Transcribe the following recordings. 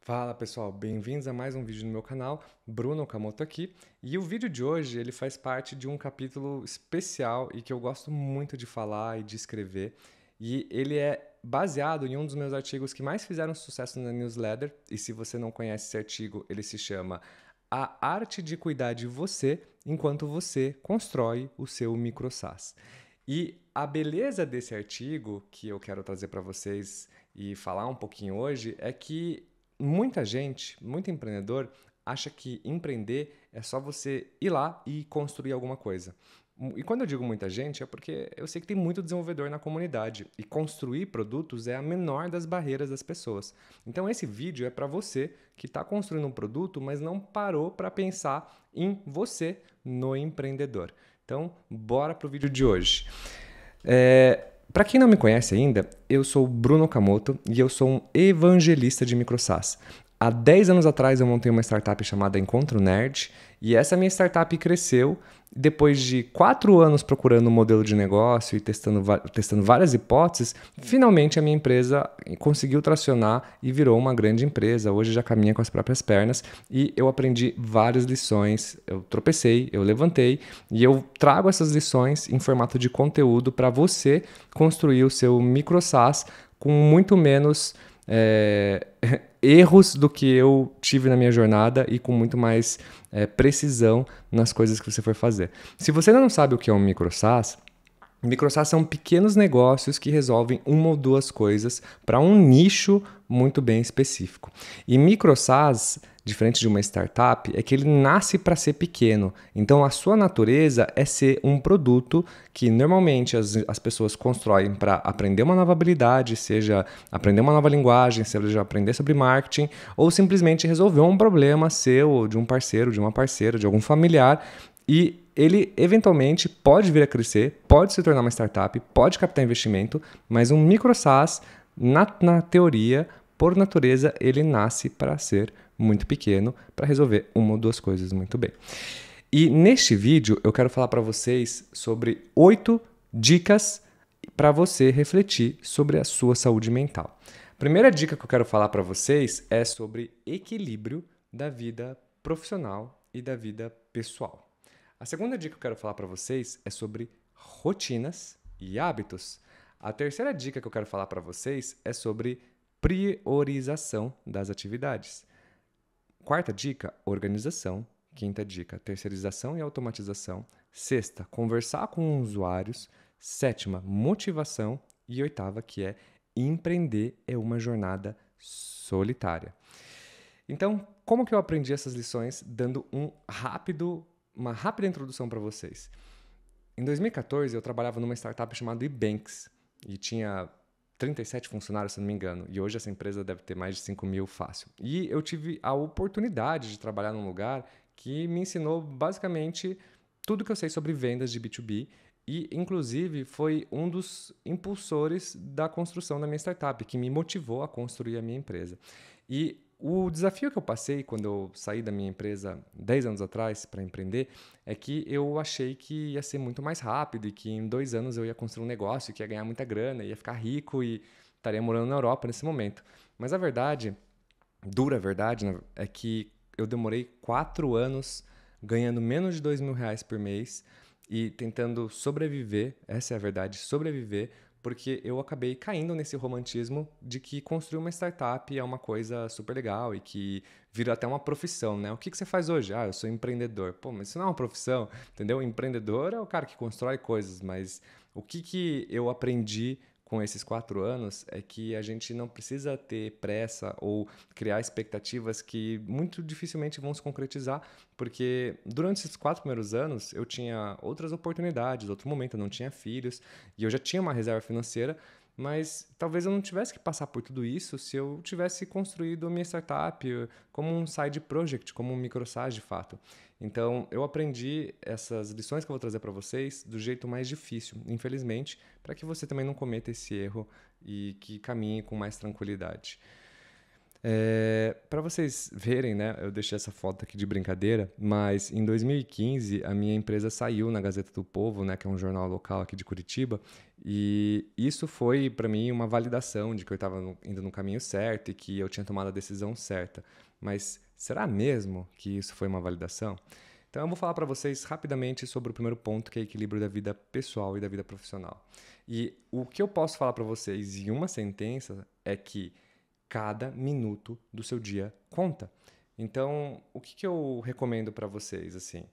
Fala pessoal, bem-vindos a mais um vídeo no meu canal, Bruno Okamoto aqui. E o vídeo de hoje ele faz parte de um capítulo especial e que eu gosto muito de falar e de escrever. E ele é baseado em um dos meus artigos que mais fizeram sucesso na newsletter. E se você não conhece esse artigo, ele se chama A Arte de Cuidar de Você enquanto você constrói o seu micro SaaS. E a beleza desse artigo que eu quero trazer para vocês e falar um pouquinho hoje é que muita gente, muito empreendedor, acha que empreender é só você ir lá e construir alguma coisa. E quando eu digo muita gente, é porque eu sei que tem muito desenvolvedor na comunidade e construir produtos é a menor das barreiras das pessoas. Então, esse vídeo é para você que está construindo um produto, mas não parou para pensar em você, no empreendedor. Então, bora para o vídeo de hoje. Para quem não me conhece ainda, eu sou o Bruno Okamoto e eu sou um evangelista de microsas. Há 10 anos atrás eu montei uma startup chamada Encontro Nerd e essa minha startup cresceu depois de 4 anos procurando um modelo de negócio e testando várias hipóteses. Finalmente a minha empresa conseguiu tracionar e virou uma grande empresa. Hoje já caminha com as próprias pernas e eu aprendi várias lições. Eu tropecei, eu levantei e eu trago essas lições em formato de conteúdo para você construir o seu micro SaaS com muito menos erros do que eu tive na minha jornada e com muito mais precisão nas coisas que você for fazer. Se você ainda não sabe o que é um micro SaaS, micro-SaaS são pequenos negócios que resolvem uma ou duas coisas para um nicho muito bem específico. E micro-SaaS, diferente de uma startup, é que ele nasce para ser pequeno. Então, a sua natureza é ser um produto que normalmente as pessoas constroem para aprender uma nova habilidade, seja aprender uma nova linguagem, seja aprender sobre marketing, ou simplesmente resolver um problema seu, de um parceiro, de uma parceira, de algum familiar. E ele eventualmente pode vir a crescer, pode se tornar uma startup, pode captar investimento, mas um micro SaaS, na teoria, por natureza, ele nasce para ser muito pequeno, para resolver uma ou duas coisas muito bem. E neste vídeo eu quero falar para vocês sobre 8 dicas para você refletir sobre a sua saúde mental. Primeira dica que eu quero falar para vocês é sobre equilíbrio da vida profissional e da vida pessoal. A segunda dica que eu quero falar para vocês é sobre rotinas e hábitos. A terceira dica que eu quero falar para vocês é sobre priorização das atividades. Quarta dica, organização. Quinta dica, terceirização e automatização. Sexta, conversar com usuários. Sétima, motivação. E oitava, que é empreender é uma jornada solitária. Então, como que eu aprendi essas lições? Dando uma rápida introdução para vocês. Em 2014, eu trabalhava numa startup chamada eBanks e tinha 37 funcionários, se não me engano. E hoje essa empresa deve ter mais de 5 mil fácil. E eu tive a oportunidade de trabalhar num lugar que me ensinou basicamente tudo que eu sei sobre vendas de B2B e, inclusive, foi um dos impulsores da construção da minha startup, que me motivou a construir a minha empresa. E o desafio que eu passei quando eu saí da minha empresa 10 anos atrás para empreender é que eu achei que ia ser muito mais rápido e que em 2 anos eu ia construir um negócio, que ia ganhar muita grana, ia ficar rico e estaria morando na Europa nesse momento. Mas a verdade, dura verdade, né, é que eu demorei 4 anos ganhando menos de R$ 2.000 por mês e tentando sobreviver, essa é a verdade, sobreviver, porque eu acabei caindo nesse romantismo de que construir uma startup é uma coisa super legal e que vira até uma profissão, né? O que você faz hoje? Ah, eu sou empreendedor. Pô, mas isso não é uma profissão, entendeu? Empreendedor é o cara que constrói coisas, mas o que eu aprendi com esses 4 anos é que a gente não precisa ter pressa ou criar expectativas que muito dificilmente vão se concretizar, porque durante esses 4 primeiros anos eu tinha outras oportunidades, outro momento, eu não tinha filhos e eu já tinha uma reserva financeira, mas talvez eu não tivesse que passar por tudo isso se eu tivesse construído a minha startup como um side project, como um microsas de fato. Então, eu aprendi essas lições que eu vou trazer para vocês do jeito mais difícil, infelizmente, para que você também não cometa esse erro e que caminhe com mais tranquilidade. Para vocês verem, né, eu deixei essa foto aqui de brincadeira, mas em 2015 a minha empresa saiu na Gazeta do Povo, né, que é um jornal local aqui de Curitiba, e isso foi para mim uma validação de que eu estava indo no caminho certo e que eu tinha tomado a decisão certa. Mas será mesmo que isso foi uma validação? Então eu vou falar para vocês rapidamente sobre o primeiro ponto, que é o equilíbrio da vida pessoal e da vida profissional. E o que eu posso falar para vocês em uma sentença é que cada minuto do seu dia conta. Então, o que eu recomendo para vocês assim?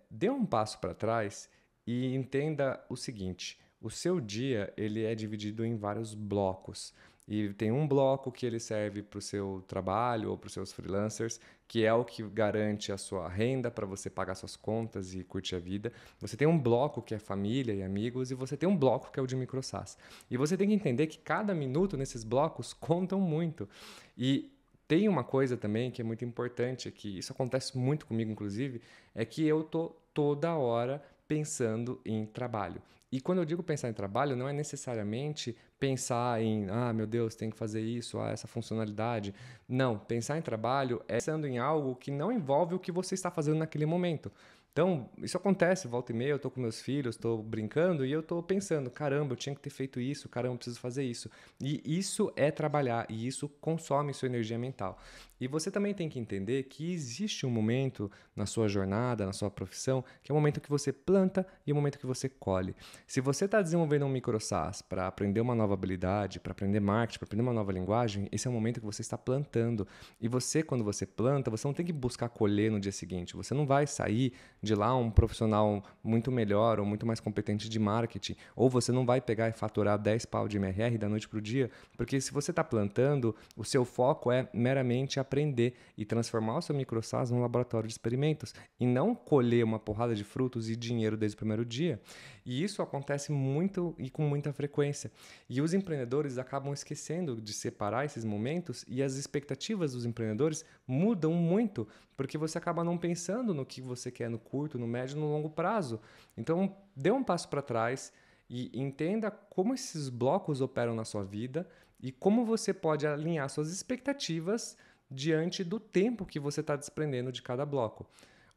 Dê um passo para trás e entenda o seguinte: o seu dia ele é dividido em vários blocos. E tem um bloco que ele serve para o seu trabalho ou para os seus freelancers, que é o que garante a sua renda para você pagar suas contas e curtir a vida. Você tem um bloco que é família e amigos, e você tem um bloco que é o de microsas. E você tem que entender que cada minuto nesses blocos contam muito. E tem uma coisa também que é muito importante, que isso acontece muito comigo, inclusive, é que eu tô toda hora pensando em trabalho. E quando eu digo pensar em trabalho, não é necessariamente pensar em, meu Deus, tem que fazer isso, essa funcionalidade. Não, pensar em trabalho é pensando em algo que não envolve o que você está fazendo naquele momento. Então, isso acontece, volta e meia, eu tô com meus filhos, estou brincando e eu tô pensando, caramba, eu tinha que ter feito isso, caramba, eu preciso fazer isso. E isso é trabalhar e isso consome sua energia mental. E você também tem que entender que existe um momento na sua jornada, na sua profissão, que é o momento que você planta e o momento que você colhe. Se você está desenvolvendo um microsas para aprender uma nova habilidade, para aprender marketing, para aprender uma nova linguagem, esse é o momento que você está plantando. E você, quando você planta, você não tem que buscar colher no dia seguinte. Você não vai sair de lá um profissional muito melhor ou muito mais competente de marketing, ou você não vai pegar e faturar 10 pau de MRR da noite para o dia, porque se você está plantando, o seu foco é meramente aprender e transformar o seu microsas num laboratório de experimentos e não colher uma porrada de frutos e dinheiro desde o primeiro dia. E isso acontece muito e com muita frequência. E os empreendedores acabam esquecendo de separar esses momentos e as expectativas dos empreendedores mudam muito, porque você acaba não pensando no que você quer no curto, no médio e no longo prazo. Então, dê um passo para trás e entenda como esses blocos operam na sua vida e como você pode alinhar suas expectativas diante do tempo que você está desprendendo de cada bloco.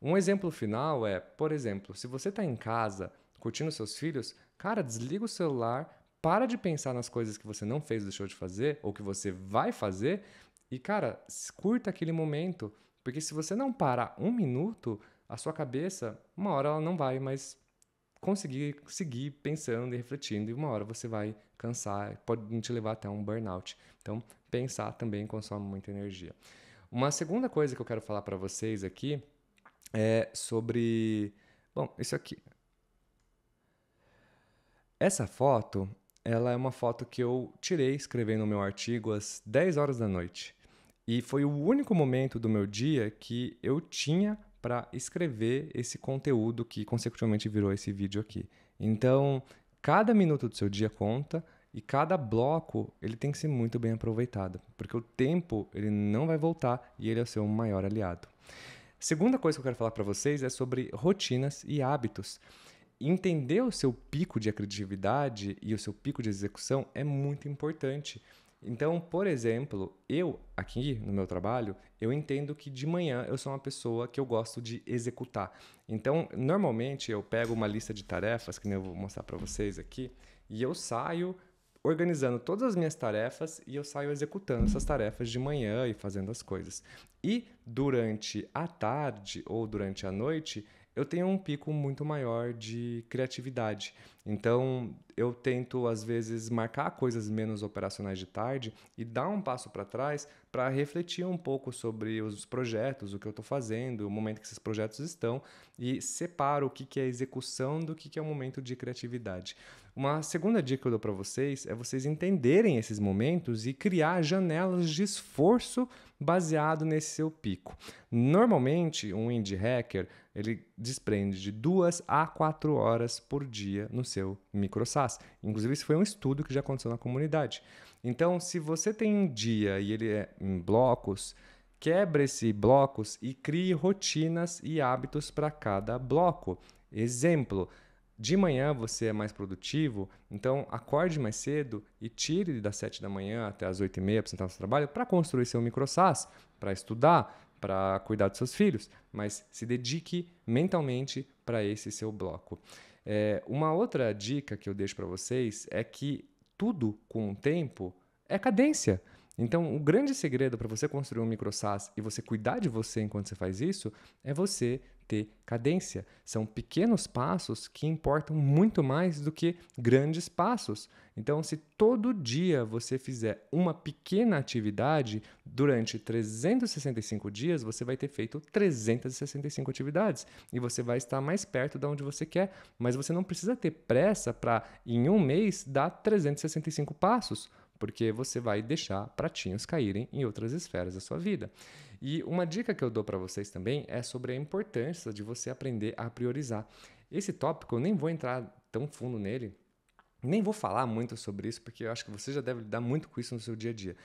Um exemplo final é, por exemplo, se você está em casa curtindo seus filhos, cara, desliga o celular, para de pensar nas coisas que você não fez, deixou de fazer, ou que você vai fazer, e, cara, curta aquele momento. Porque se você não parar um minuto, a sua cabeça, uma hora ela não vai mais conseguir seguir pensando e refletindo, e uma hora você vai cansar, pode te levar até um burnout. Então, pensar também consome muita energia. Uma segunda coisa que eu quero falar para vocês aqui é sobre... Bom, isso aqui. Essa foto, ela é uma foto que eu tirei escrevendo o meu artigo às 10 horas da noite. E foi o único momento do meu dia que eu tinha para escrever esse conteúdo que consecutivamente virou esse vídeo aqui. Então, cada minuto do seu dia conta e cada bloco ele tem que ser muito bem aproveitado, porque o tempo ele não vai voltar e ele é o seu maior aliado. Segunda coisa que eu quero falar para vocês é sobre rotinas e hábitos. Entender o seu pico de criatividade e o seu pico de execução é muito importante. Então, por exemplo, eu aqui no meu trabalho, eu entendo que de manhã eu sou uma pessoa que eu gosto de executar. Então, normalmente eu pego uma lista de tarefas, que nem eu vou mostrar para vocês aqui, e eu saio organizando todas as minhas tarefas e eu saio executando essas tarefas de manhã e fazendo as coisas. E durante a tarde ou durante a noite, eu tenho um pico muito maior de criatividade. Então, eu tento, às vezes, marcar coisas menos operacionais de tarde e dar um passo para trás para refletir um pouco sobre os projetos, o que eu estou fazendo, o momento que esses projetos estão e separo o que é execução do que é o momento de criatividade. Uma segunda dica que eu dou para vocês é vocês entenderem esses momentos e criar janelas de esforço baseado nesse seu pico. Normalmente, um indie hacker ele desprende de 2 a 4 horas por dia no seu microsas. Inclusive, isso foi um estudo que já aconteceu na comunidade. Então, se você tem um dia e ele é em blocos, quebre esses blocos e crie rotinas e hábitos para cada bloco. Exemplo, de manhã você é mais produtivo, então acorde mais cedo e tire das 7 da manhã até as 8h30 para sentar no seu trabalho para construir seu micro SaaS, para estudar, para cuidar dos seus filhos, mas se dedique mentalmente para esse seu bloco. Uma outra dica que eu deixo para vocês é que tudo com o tempo é cadência. Então, o grande segredo para você construir um micro SaaS e você cuidar de você enquanto você faz isso é você ter cadência. São pequenos passos que importam muito mais do que grandes passos. Então, se todo dia você fizer uma pequena atividade, durante 365 dias você vai ter feito 365 atividades e você vai estar mais perto de onde você quer, mas você não precisa ter pressa para, em um mês, dar 365 passos, porque você vai deixar pratinhos caírem em outras esferas da sua vida. E uma dica que eu dou para vocês também é sobre a importância de você aprender a priorizar. Esse tópico eu nem vou entrar tão fundo nele, nem vou falar muito sobre isso, porque eu acho que você já deve lidar muito com isso no seu dia a dia.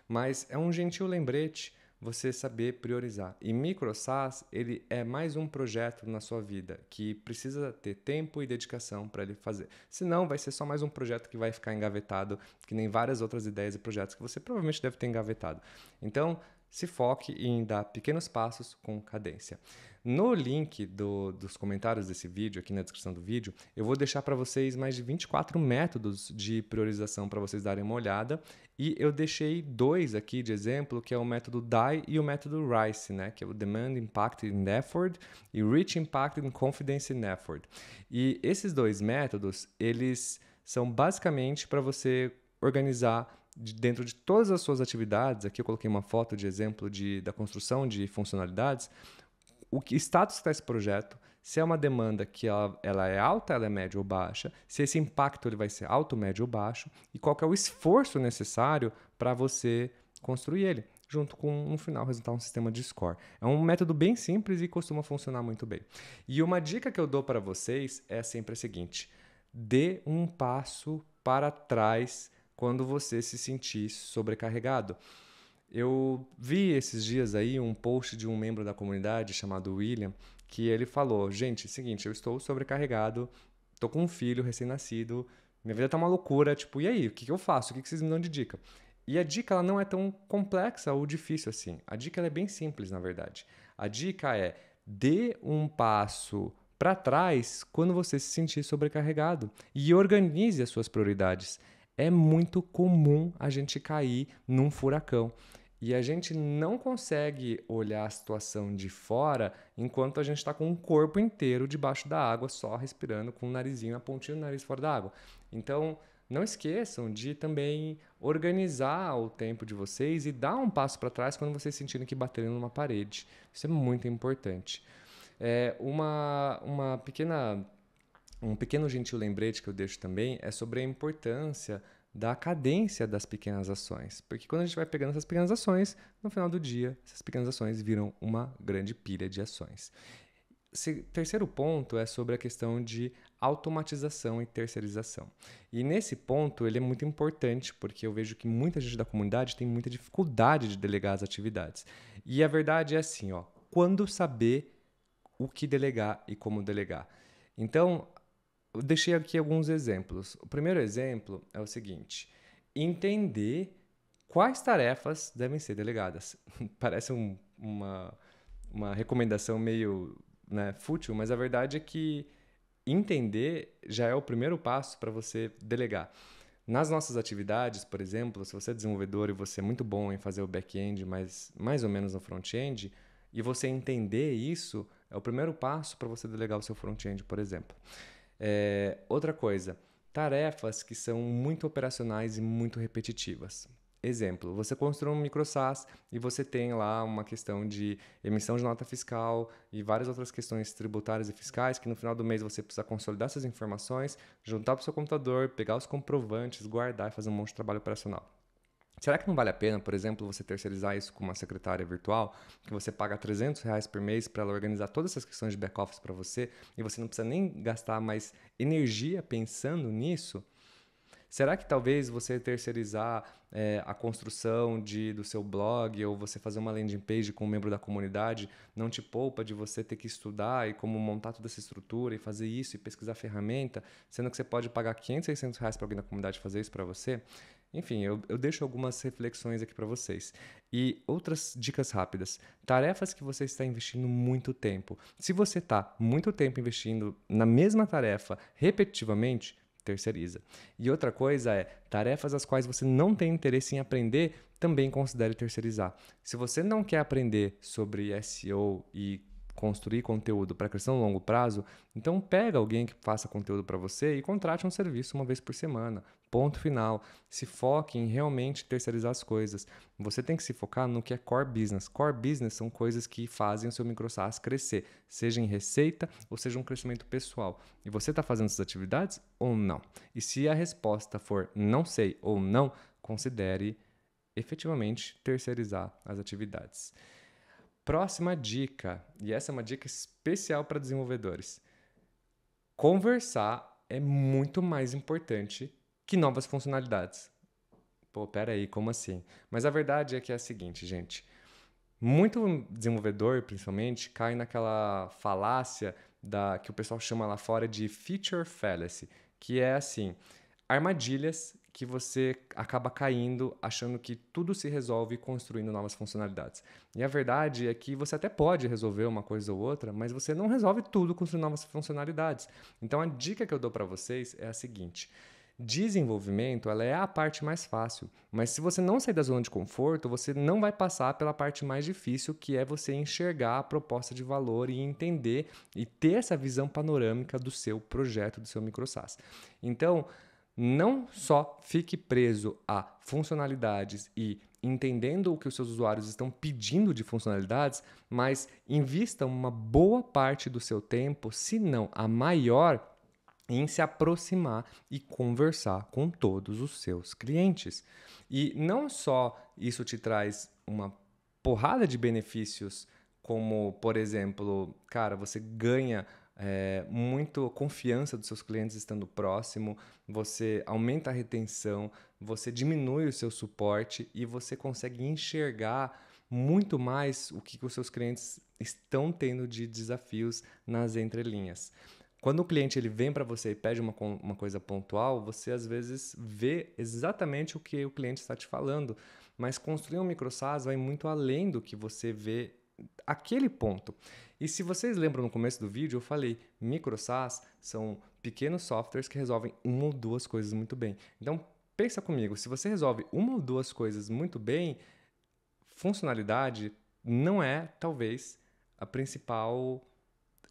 Mas é um gentil lembrete você saber priorizar. E MicroSaaS, ele é mais um projeto na sua vida que precisa ter tempo e dedicação para ele fazer. Senão vai ser só mais um projeto que vai ficar engavetado, que nem várias outras ideias e projetos que você provavelmente deve ter engavetado. Então, se foque em dar pequenos passos com cadência. No link dos comentários desse vídeo, aqui na descrição do vídeo, eu vou deixar para vocês mais de 24 métodos de priorização para vocês darem uma olhada. E eu deixei 2 aqui de exemplo, que é o método DIE e o método RICE, né? Que é o Demand, Impact and Effort e Reach, Impact and Confidence in Effort. E esses 2 métodos, eles são basicamente para você organizar dentro de todas as suas atividades. Aqui eu coloquei uma foto de exemplo da construção de funcionalidades, o que status está esse projeto, se é uma demanda que ela é alta, ela é média ou baixa, se esse impacto ele vai ser alto, médio ou baixo, e qual que é o esforço necessário para você construir ele, junto com, no final, resultar um sistema de score. É um método bem simples e costuma funcionar muito bem. E uma dica que eu dou para vocês é sempre a seguinte: dê um passo para trás quando você se sentir sobrecarregado. Eu vi esses dias aí um post de um membro da comunidade chamado William, que ele falou: gente, é o seguinte, eu estou sobrecarregado, estou com um filho recém-nascido, minha vida tá uma loucura, tipo, e aí, o que eu faço? O que vocês me dão de dica? E a dica ela não é tão complexa ou difícil assim. A dica ela é bem simples, na verdade. A dica é: dê um passo para trás quando você se sentir sobrecarregado e organize as suas prioridades. É muito comum a gente cair num furacão. E a gente não consegue olhar a situação de fora enquanto a gente está com o corpo inteiro debaixo da água, só respirando com o narizinho, a pontinha do nariz fora da água. Então, não esqueçam de também organizar o tempo de vocês e dar um passo para trás quando vocês sentirem que baterem numa parede. Isso é muito importante. Um pequeno gentil lembrete que eu deixo também é sobre a importância da cadência das pequenas ações. Porque quando a gente vai pegando essas pequenas ações, no final do dia, essas pequenas ações viram uma grande pilha de ações. Terceiro ponto é sobre a questão de automatização e terceirização. E nesse ponto ele é muito importante, porque eu vejo que muita gente da comunidade tem muita dificuldade de delegar as atividades. E a verdade é assim, quando saber o que delegar e como delegar. Então, eu deixei aqui alguns exemplos. O primeiro exemplo é o seguinte: entender quais tarefas devem ser delegadas. Parece uma recomendação meio fútil, mas a verdade é que entender já é o primeiro passo para você delegar. Nas nossas atividades, por exemplo, se você é desenvolvedor e você é muito bom em fazer o back-end, mas mais ou menos no front-end, e você entender isso, é o primeiro passo para você delegar o seu front-end, por exemplo. Outra coisa, tarefas que são muito operacionais e muito repetitivas. Exemplo, você construiu um micro-SaaS e você tem lá uma questão de emissão de nota fiscal e várias outras questões tributárias e fiscais que no final do mês você precisa consolidar essas informações, juntar para o seu computador, pegar os comprovantes, guardar e fazer um monte de trabalho operacional. Será que não vale a pena, por exemplo, você terceirizar isso com uma secretária virtual, que você paga R$300 por mês para ela organizar todas essas questões de back-office para você e você não precisa nem gastar mais energia pensando nisso? Será que talvez você terceirizar a construção do seu blog ou você fazer uma landing page com um membro da comunidade não te poupa de você ter que estudar e como montar toda essa estrutura e fazer isso e pesquisar ferramenta, sendo que você pode pagar 500, 600 reais para alguém da comunidade fazer isso para você? Enfim, eu deixo algumas reflexões aqui para vocês. E outras dicas rápidas. Tarefas que você está investindo muito tempo. Se você está muito tempo investindo na mesma tarefa repetitivamente, terceiriza. E outra coisa é, tarefas as quais você não tem interesse em aprender, também considere terceirizar. Se você não quer aprender sobre SEO e construir conteúdo para crescer no longo prazo, então pega alguém que faça conteúdo para você e contrate um serviço uma vez por semana. Ponto final. Se foque em realmente terceirizar as coisas. Você tem que se focar no que é core business. Core business são coisas que fazem o seu micro-SaaS crescer, seja em receita ou seja um crescimento pessoal. E você está fazendo essas atividades ou não? E se a resposta for não sei ou não, considere efetivamente terceirizar as atividades. Próxima dica, e essa é uma dica especial para desenvolvedores. Conversar é muito mais importante que novas funcionalidades. Pô, pera aí, como assim? Mas a verdade é que é a seguinte, gente. Muito desenvolvedor, principalmente, cai naquela falácia que o pessoal chama lá fora de feature fallacy, que é assim, armadilhas que você acaba caindo achando que tudo se resolve construindo novas funcionalidades. E a verdade é que você até pode resolver uma coisa ou outra, mas você não resolve tudo construindo novas funcionalidades. Então a dica que eu dou para vocês é a seguinte: desenvolvimento, ela é a parte mais fácil, mas se você não sair da zona de conforto, você não vai passar pela parte mais difícil, que é você enxergar a proposta de valor e entender e ter essa visão panorâmica do seu projeto, do seu micro-SaaS. Então, não só fique preso a funcionalidades e entendendo o que os seus usuários estão pedindo de funcionalidades, mas invista uma boa parte do seu tempo, se não a maior, em se aproximar e conversar com todos os seus clientes. E não só isso te traz uma porrada de benefícios, como, por exemplo, cara, você ganha muito confiança dos seus clientes estando próximo, você aumenta a retenção, você diminui o seu suporte e você consegue enxergar muito mais o que os seus clientes estão tendo de desafios nas entrelinhas. Quando o cliente ele vem para você e pede uma coisa pontual, você às vezes vê exatamente o que o cliente está te falando, mas construir um micro-SaaS vai muito além do que você vê aquele ponto. E se vocês lembram no começo do vídeo, eu falei, micro-SaaS são pequenos softwares que resolvem uma ou duas coisas muito bem. Então, pensa comigo, se você resolve uma ou duas coisas muito bem, funcionalidade não é, talvez, a principal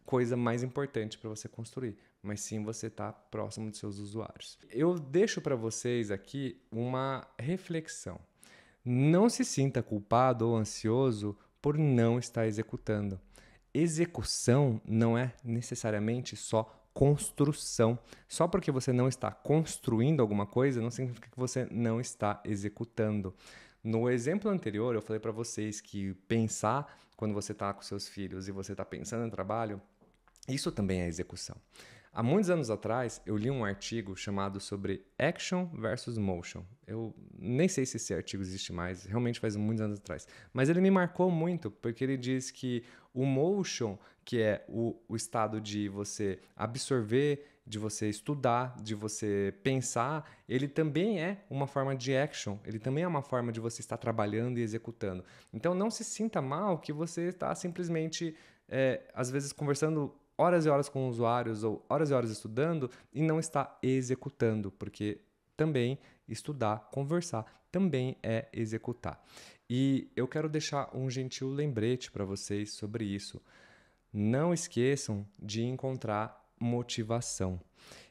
coisa mais importante para você construir, mas sim você estar próximo dos seus usuários. Eu deixo para vocês aqui uma reflexão. Não se sinta culpado ou ansioso por não estar executando. Execução não é necessariamente só construção. Só porque você não está construindo alguma coisa, não significa que você não está executando. No exemplo anterior, eu falei para vocês que pensar quando você está com seus filhos e você está pensando em trabalho, isso também é execução. Há muitos anos atrás, eu li um artigo chamado sobre Action versus Motion. Eu nem sei se esse artigo existe mais, realmente faz muitos anos atrás. Mas ele me marcou muito, porque ele diz que o Motion, que é o estado de você absorver, de você estudar, de você pensar, ele também é uma forma de action, ele também é uma forma de você estar trabalhando e executando. Então não se sinta mal que você está simplesmente, às vezes, conversando horas e horas com usuários ou horas e horas estudando e não está executando, porque também estudar, conversar, também é executar. E eu quero deixar um gentil lembrete para vocês sobre isso. Não esqueçam de encontrar motivação.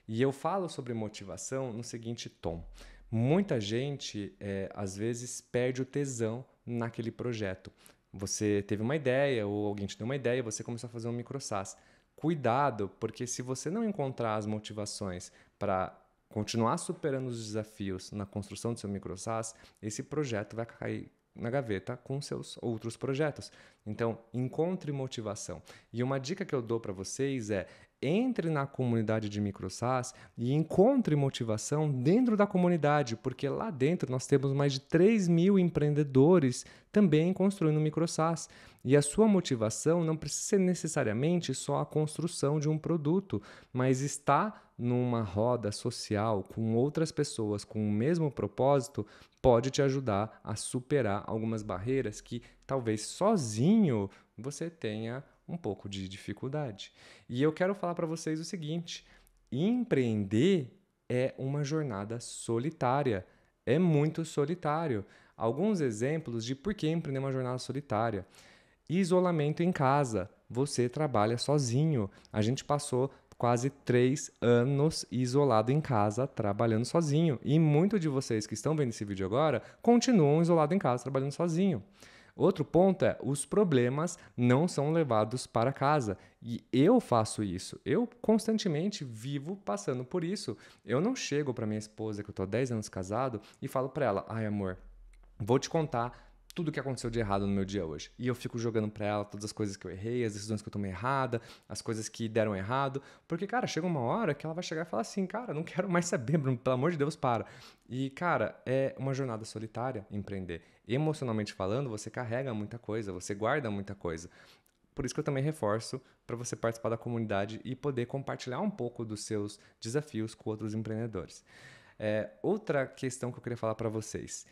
E eu falo sobre motivação no seguinte tom. Muita gente, às vezes, perde o tesão naquele projeto. Você teve uma ideia ou alguém te deu uma ideia e você começou a fazer um micro-SaaS. Cuidado, porque se você não encontrar as motivações para continuar superando os desafios na construção do seu micro-SaaS, esse projeto vai cair na gaveta com seus outros projetos. Então, encontre motivação. E uma dica que eu dou para vocês é entre na comunidade de MicroSaaS e encontre motivação dentro da comunidade, porque lá dentro nós temos mais de 3 mil empreendedores também construindo MicroSaaS. E a sua motivação não precisa ser necessariamente só a construção de um produto, mas estar numa roda social com outras pessoas com o mesmo propósito pode te ajudar a superar algumas barreiras que talvez sozinho você tenha um pouco de dificuldade. E eu quero falar para vocês o seguinte: empreender é uma jornada solitária, é muito solitário. Alguns exemplos de por que empreender é uma jornada solitária. Isolamento em casa, você trabalha sozinho. A gente passou quase 3 anos isolado em casa, trabalhando sozinho. E muitos de vocês que estão vendo esse vídeo agora continuam isolados em casa, trabalhando sozinho. Outro ponto é, os problemas não são levados para casa. E eu faço isso. Eu constantemente vivo passando por isso. Eu não chego para minha esposa, que eu estou há 10 anos casado, e falo para ela, ai amor, vou te contar tudo o que aconteceu de errado no meu dia hoje. E eu fico jogando pra ela todas as coisas que eu errei, as decisões que eu tomei errada, as coisas que deram errado. Porque, cara, chega uma hora que ela vai chegar e falar assim, cara, não quero mais saber, Bruno, pelo amor de Deus, para. E, cara, é uma jornada solitária empreender. Emocionalmente falando, você carrega muita coisa, você guarda muita coisa. Por isso que eu também reforço para você participar da comunidade e poder compartilhar um pouco dos seus desafios com outros empreendedores. Outra questão que eu queria falar para vocês.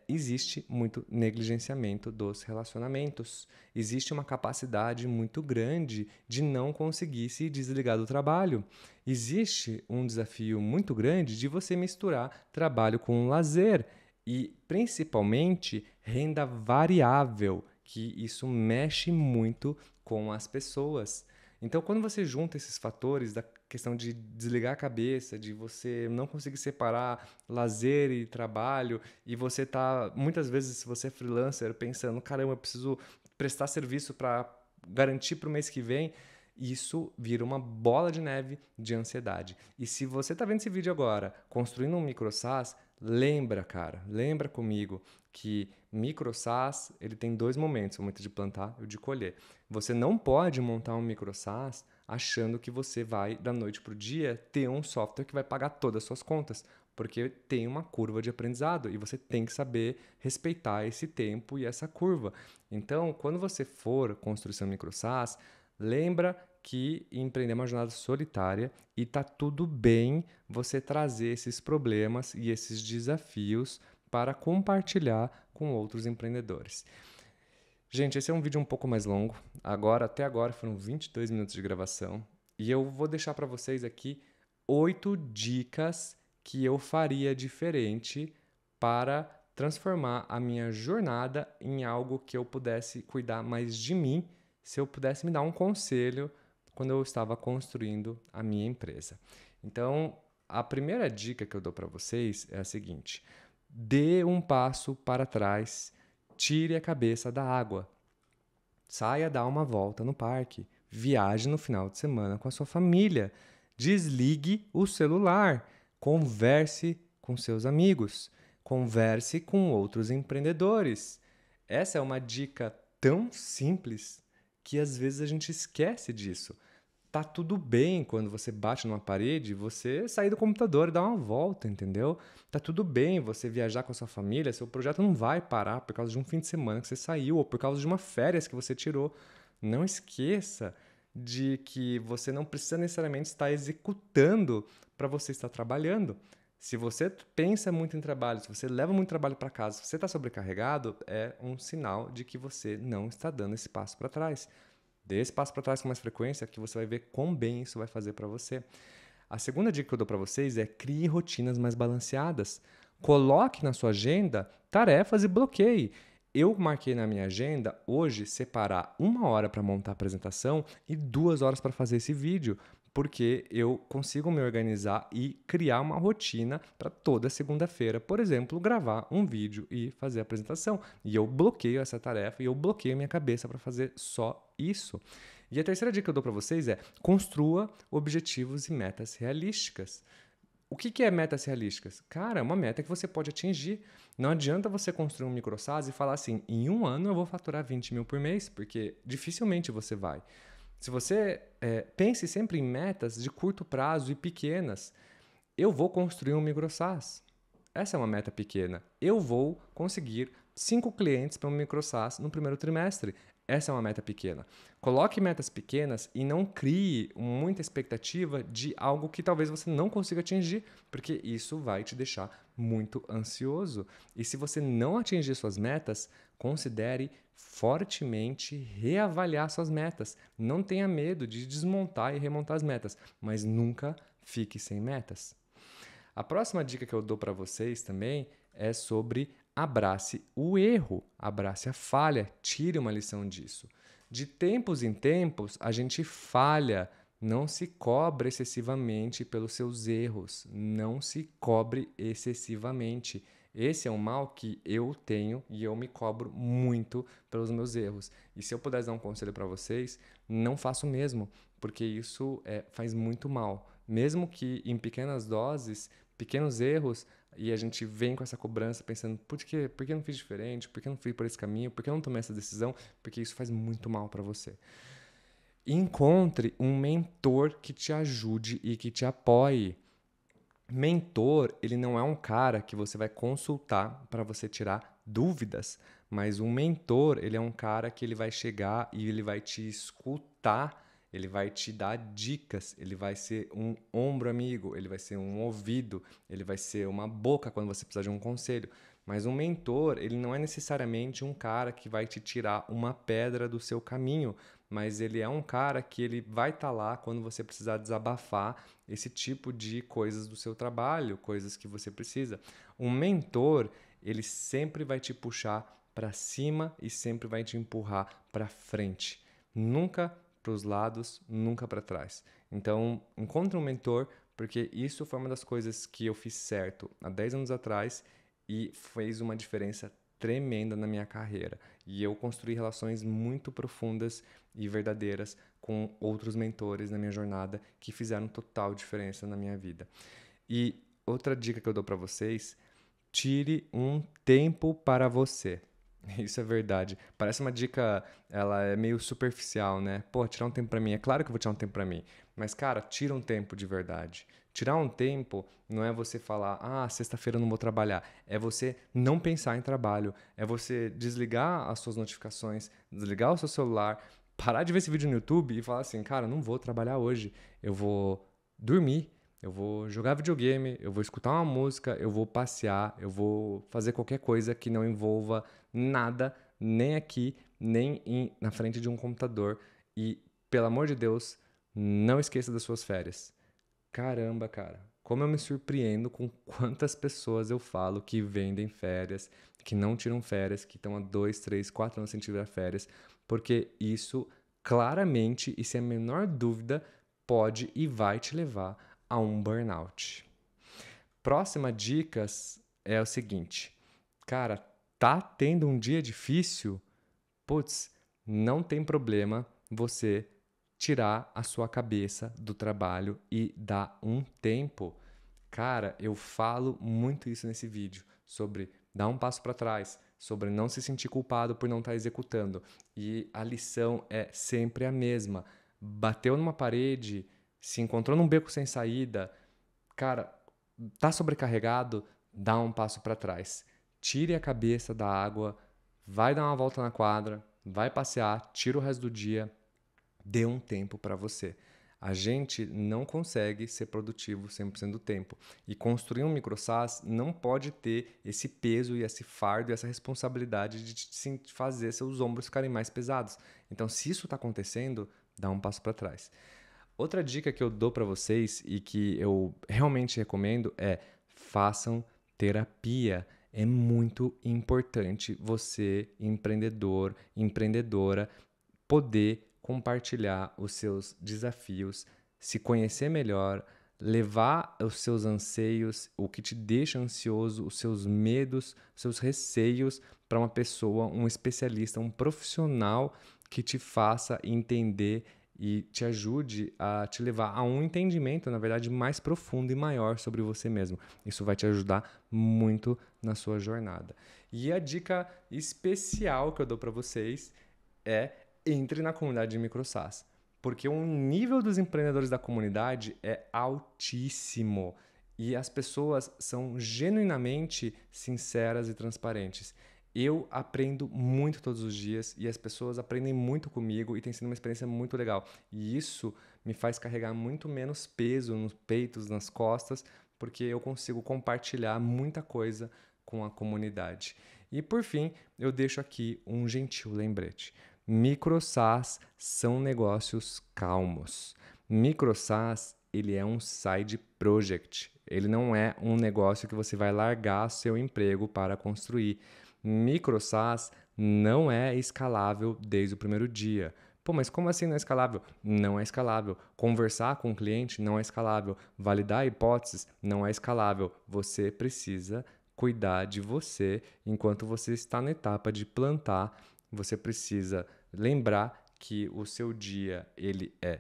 Existe muito negligenciamento dos relacionamentos. Existe uma capacidade muito grande de não conseguir se desligar do trabalho. Existe um desafio muito grande de você misturar trabalho com lazer e, principalmente, renda variável, que isso mexe muito com as pessoas. Então, quando você junta esses fatores da questão de desligar a cabeça, de você não conseguir separar lazer e trabalho, e você tá, muitas vezes, se você é freelancer, pensando, caramba, eu preciso prestar serviço para garantir para o mês que vem, isso vira uma bola de neve de ansiedade. E se você está vendo esse vídeo agora, construindo um MicroSaaS, lembra, cara, lembra comigo que MicroSaaS ele tem 2 momentos, o momento de plantar e o de colher. Você não pode montar um MicroSaaS achando que você vai, da noite para o dia, ter um software que vai pagar todas as suas contas, porque tem uma curva de aprendizado e você tem que saber respeitar esse tempo e essa curva. Então, quando você for construir seu MicroSaaS, lembra que empreender é uma jornada solitária e tá tudo bem você trazer esses problemas e esses desafios para compartilhar com outros empreendedores. Gente, esse é um vídeo um pouco mais longo. Até agora foram 22 minutos de gravação e eu vou deixar para vocês aqui 8 dicas que eu faria diferente para transformar a minha jornada em algo que eu pudesse cuidar mais de mim, se eu pudesse me dar um conselho quando eu estava construindo a minha empresa. Então, a primeira dica que eu dou para vocês é a seguinte: dê um passo para trás, tire a cabeça da água. Saia dar uma volta no parque, viaje no final de semana com a sua família, desligue o celular, converse com seus amigos, converse com outros empreendedores. Essa é uma dica tão simples que às vezes a gente esquece disso. Tá tudo bem quando você bate numa parede, você sair do computador e dar uma volta, entendeu? Tá tudo bem você viajar com a sua família, seu projeto não vai parar por causa de um fim de semana que você saiu ou por causa de uma férias que você tirou. Não esqueça de que você não precisa necessariamente estar executando para você estar trabalhando. Se você pensa muito em trabalho, se você leva muito trabalho para casa, se você está sobrecarregado, é um sinal de que você não está dando esse passo para trás. Dê esse passo para trás com mais frequência que você vai ver quão bem isso vai fazer para você. A segunda dica que eu dou para vocês é crie rotinas mais balanceadas. Coloque na sua agenda tarefas e bloqueie. Eu marquei na minha agenda hoje separar 1 hora para montar a apresentação e 2 horas para fazer esse vídeo, porque eu consigo me organizar e criar uma rotina para toda segunda-feira, por exemplo, gravar um vídeo e fazer a apresentação. E eu bloqueio essa tarefa e eu bloqueio minha cabeça para fazer só isso. E a terceira dica que eu dou para vocês é construa objetivos e metas realísticas. O que é metas realísticas? Cara, é uma meta que você pode atingir. Não adianta você construir um MicroSaaS e falar assim, em 1 ano eu vou faturar 20 mil por mês, porque dificilmente você vai. Se você pense sempre em metas de curto prazo e pequenas. Eu vou construir um micro SaaS. Essa é uma meta pequena. Eu vou conseguir 5 clientes para um micro SaaS no primeiro trimestre. Essa é uma meta pequena. Coloque metas pequenas e não crie muita expectativa de algo que talvez você não consiga atingir, porque isso vai te deixar muito ansioso. E se você não atingir suas metas, considere fortemente reavaliar suas metas. Não tenha medo de desmontar e remontar as metas, mas nunca fique sem metas. A próxima dica que eu dou para vocês também é sobre abrace o erro, abrace a falha, tire uma lição disso. De tempos em tempos, a gente falha. Não se cobre excessivamente pelos seus erros. Não se cobre excessivamente. Esse é um mal que eu tenho e eu me cobro muito pelos meus erros. E se eu pudesse dar um conselho para vocês, não faça o mesmo, porque isso faz muito mal. Mesmo que em pequenas doses, pequenos erros, e a gente vem com essa cobrança pensando, por que eu não fiz diferente? Por que eu não fui por esse caminho? Por que eu não tomei essa decisão? Porque isso faz muito mal para você. Encontre um mentor que te ajude e que te apoie. Mentor, ele não é um cara que você vai consultar para você tirar dúvidas, mas um mentor, ele é um cara que ele vai chegar e ele vai te escutar, ele vai te dar dicas, ele vai ser um ombro amigo, ele vai ser um ouvido, ele vai ser uma boca quando você precisar de um conselho. Mas um mentor, ele não é necessariamente um cara que vai te tirar uma pedra do seu caminho, mas ele é um cara que ele vai estar lá quando você precisar desabafar esse tipo de coisas do seu trabalho, coisas que você precisa. Um mentor, ele sempre vai te puxar para cima e sempre vai te empurrar para frente. Nunca para os lados, nunca para trás. Então, encontre um mentor, porque isso foi uma das coisas que eu fiz certo há 10 anos atrás e fez uma diferença tremenda na minha carreira. E eu construí relações muito profundas e verdadeiras com outros mentores na minha jornada que fizeram total diferença na minha vida. E outra dica que eu dou para vocês, tire um tempo para você. Isso é verdade. Parece uma dica, ela é meio superficial, né? Pô, tirar um tempo pra mim. É claro que eu vou tirar um tempo pra mim. Mas, cara, tira um tempo de verdade. Tirar um tempo não é você falar, sexta-feira eu não vou trabalhar. É você não pensar em trabalho. É você desligar as suas notificações, desligar o seu celular, parar de ver esse vídeo no YouTube e falar assim, cara, não vou trabalhar hoje. Eu vou dormir. Eu vou jogar videogame, eu vou escutar uma música, eu vou passear, eu vou fazer qualquer coisa que não envolva nada, nem aqui, nem na frente de um computador. E, pelo amor de Deus, não esqueça das suas férias. Caramba, cara, como eu me surpreendo com quantas pessoas eu falo que vendem férias, que não tiram férias, que estão há 2, 3, 4 anos sem tirar férias, porque isso claramente, e sem a menor dúvida, pode e vai te levar a um burnout. Próxima dicas é o seguinte, cara, tá tendo um dia difícil? Putz, não tem problema você tirar a sua cabeça do trabalho e dar um tempo. Cara, eu falo muito isso nesse vídeo, sobre dar um passo para trás, sobre não se sentir culpado por não estar executando. E a lição é sempre a mesma. Bateu numa parede, se encontrou num beco sem saída, cara, tá sobrecarregado, dá um passo para trás. Tire a cabeça da água, vai dar uma volta na quadra, vai passear, tira o resto do dia, dê um tempo para você. A gente não consegue ser produtivo 100% do tempo. E construir um micro SaaS não pode ter esse peso e esse fardo e essa responsabilidade de te fazer seus ombros ficarem mais pesados. Então, se isso está acontecendo, dá um passo para trás. Outra dica que eu dou para vocês e que eu realmente recomendo é façam terapia. É muito importante você, empreendedor, empreendedora, poder compartilhar os seus desafios, se conhecer melhor, levar os seus anseios, o que te deixa ansioso, os seus medos, os seus receios para uma pessoa, um especialista, um profissional que te faça entender e te ajude a te levar a um entendimento, na verdade, mais profundo e maior sobre você mesmo. Isso vai te ajudar muito na sua jornada. E a dica especial que eu dou para vocês é entre na comunidade de micro SaaS. porque o nível dos empreendedores da comunidade é altíssimo e as pessoas são genuinamente sinceras e transparentes. Eu aprendo muito todos os dias e as pessoas aprendem muito comigo e tem sido uma experiência muito legal. E isso me faz carregar muito menos peso nos peitos, nas costas, porque eu consigo compartilhar muita coisa com a comunidade. E por fim, eu deixo aqui um gentil lembrete. Micro-SaaS são negócios calmos. Micro-SaaS, ele é um side project. Ele não é um negócio que você vai largar seu emprego para construir. Micro-SaaS não é escalável desde o primeiro dia. Pô, mas como assim não é escalável? Não é escalável. Conversar com o cliente não é escalável. Validar hipóteses não é escalável. Você precisa cuidar de você enquanto você está na etapa de plantar. Você precisa lembrar que o seu dia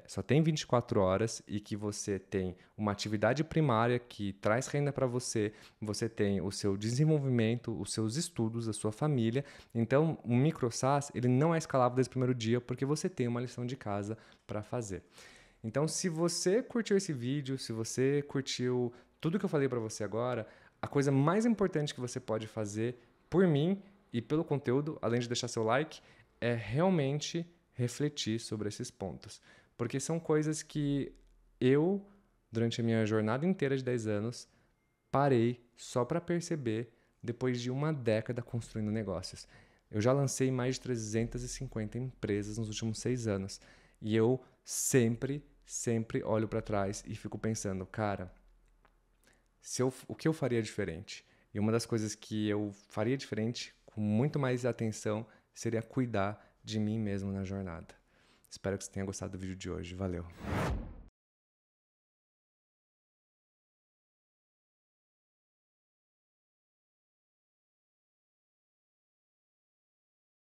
só tem 24 horas e que você tem uma atividade primária que traz renda para você, você tem o seu desenvolvimento, os seus estudos, a sua família. Então, o micro SaaS, ele não é escalável desde o primeiro dia porque você tem uma lição de casa para fazer. Então, se você curtiu esse vídeo, se você curtiu tudo que eu falei para você agora, a coisa mais importante que você pode fazer por mim e pelo conteúdo, além de deixar seu like, é realmente refletir sobre esses pontos. Porque são coisas que eu, durante a minha jornada inteira de 10 anos, parei só para perceber depois de uma década construindo negócios. Eu já lancei mais de 350 empresas nos últimos 6 anos. E eu sempre olho para trás e fico pensando, cara, o que eu faria diferente? E uma das coisas que eu faria diferente, com muito mais atenção, seria cuidar de mim mesmo na jornada. Espero que você tenha gostado do vídeo de hoje. Valeu!